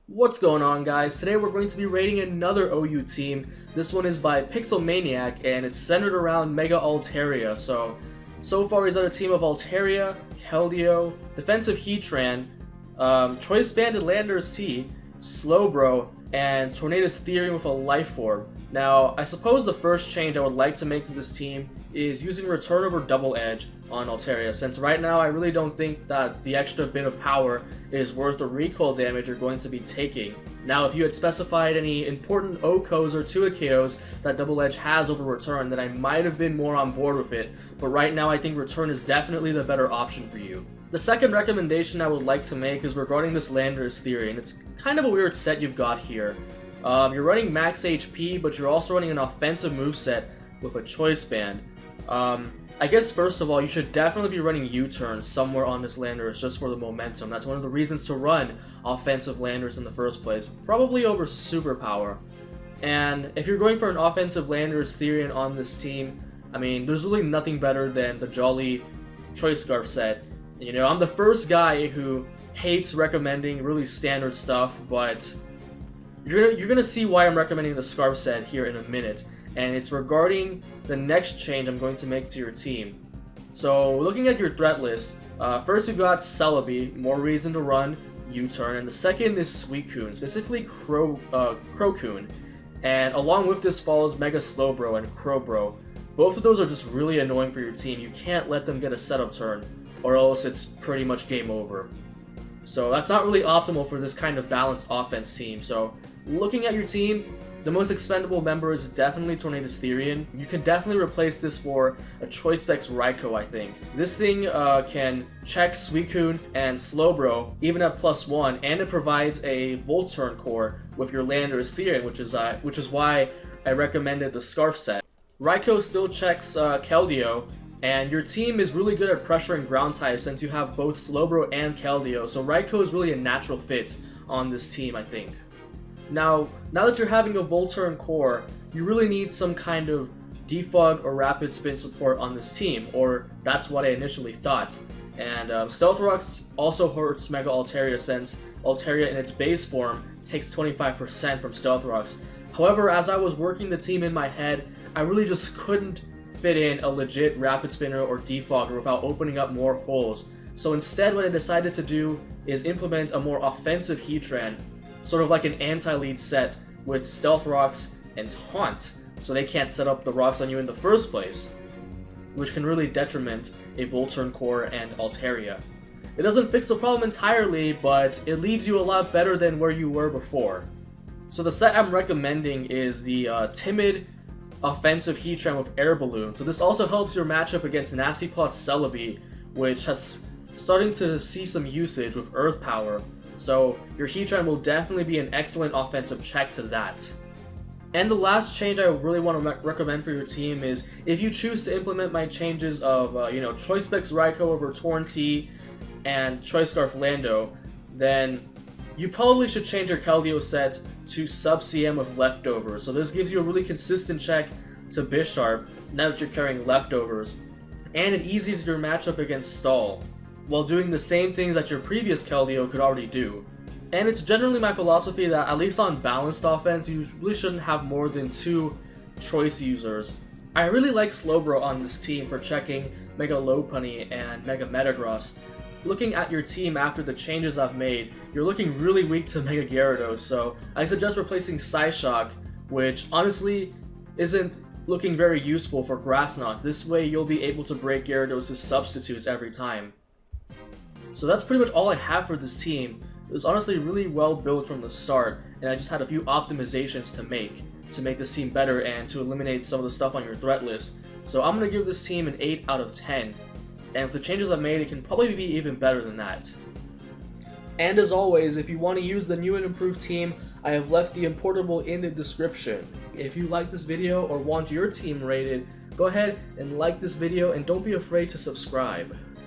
What's going on, guys? Today we're going to be rating another OU team. This one is by Pixel Maniac and it's centered around Mega Altaria. So far he's got a team of Altaria, Keldeo, Defensive Heatran, Choice Banded Landorus-Therian, Slowbro, and Landorus-Therian with a Life Orb. Now, I suppose the first change I would like to make to this team is using Return over Double Edge on Altaria, since right now I really don't think that the extra bit of power is worth the recoil damage you're going to be taking. Now, if you had specified any important OKOs or 2KOs that Double Edge has over Return, then I might have been more on board with it, but right now I think Return is definitely the better option for you. The second recommendation I would like to make is regarding this Landorus-Therian. It's kind of a weird set you've got here. You're running max HP, but you're also running an offensive moveset with a choice band. I guess first of all, you should definitely be running U-turn somewhere on this Landorus just for the momentum. That's one of the reasons to run offensive Landorus in the first place, probably over Superpower. And if you're going for an offensive Landorus-Therian on this team, I mean, there's really nothing better than the Jolly Choice Scarf set. You know, I'm the first guy who hates recommending really standard stuff, but you're gonna see why I'm recommending the Scarf set here in a minute. And it's regarding the next change I'm going to make to your team. So, looking at your threat list, first you've got Celebi, more reason to run U-turn, and the second is Suicune, specifically Crowcoon. And along with this follows Mega Slowbro and Crowbro. Both of those are just really annoying for your team. You can't let them get a setup turn, or else it's pretty much game over. So that's not really optimal for this kind of balanced offense team. So, looking at your team, the most expendable member is definitely Landorus-Therian. You can definitely replace this for a Choice Specs Raikou, I think. This thing can check Suicune and Slowbro, even at +1, and it provides a Volturn core with your Landorus-Therian, which is why I recommended the Scarf set. Raikou still checks Keldeo, and your team is really good at pressuring ground types since you have both Slowbro and Keldeo, so Raikou is really a natural fit on this team, I think. Now that you're having a Volturn core, you really need some kind of defog or rapid spin support on this team, or that's what I initially thought. And Stealth Rocks also hurts Mega Altaria since Altaria in its base form takes 25% from Stealth Rocks. However, as I was working the team in my head, I really just couldn't fit in a legit rapid spinner or defogger without opening up more holes. So instead what I decided to do is implement a more offensive Heatran, sort of like an anti-lead set with Stealth Rocks and Taunt, so they can't set up the rocks on you in the first place, which can really detriment a Volturn core and Altaria. It doesn't fix the problem entirely, but it leaves you a lot better than where you were before. So the set I'm recommending is the Timid offensive Heatran with Air Balloon. So this also helps your matchup against Nasty Plot's Celebi, which has starting to see some usage with Earth Power. So your Heatran will definitely be an excellent offensive check to that. And the last change I really want to recommend for your team is if you choose to implement my changes of Choice Specs Raikou over Torn-T and Choice Scarf Lando, then you probably should change your Keldeo set to Sub CM with Leftovers. So this gives you a really consistent check to Bisharp now that you're carrying Leftovers, and it eases your matchup against Stall, while doing the same things that your previous Keldeo could already do. And it's generally my philosophy that at least on balanced offense, you really shouldn't have more than 2 choice users. I really like Slowbro on this team for checking Mega Lopunny and Mega Metagross. Looking at your team after the changes I've made, you're looking really weak to Mega Gyarados, so I suggest replacing Psyshock, which honestly isn't looking very useful for Grass Knot. This way you'll be able to break Gyarados' substitutes every time. So that's pretty much all I have for this team. It was honestly really well built from the start, and I just had a few optimizations to make this team better and to eliminate some of the stuff on your threat list. So I'm going to give this team an 8 out of 10, and with the changes I've made, it can probably be even better than that. And as always, if you want to use the new and improved team, I have left the Importable in the description. If you like this video or want your team rated, go ahead and like this video and don't be afraid to subscribe.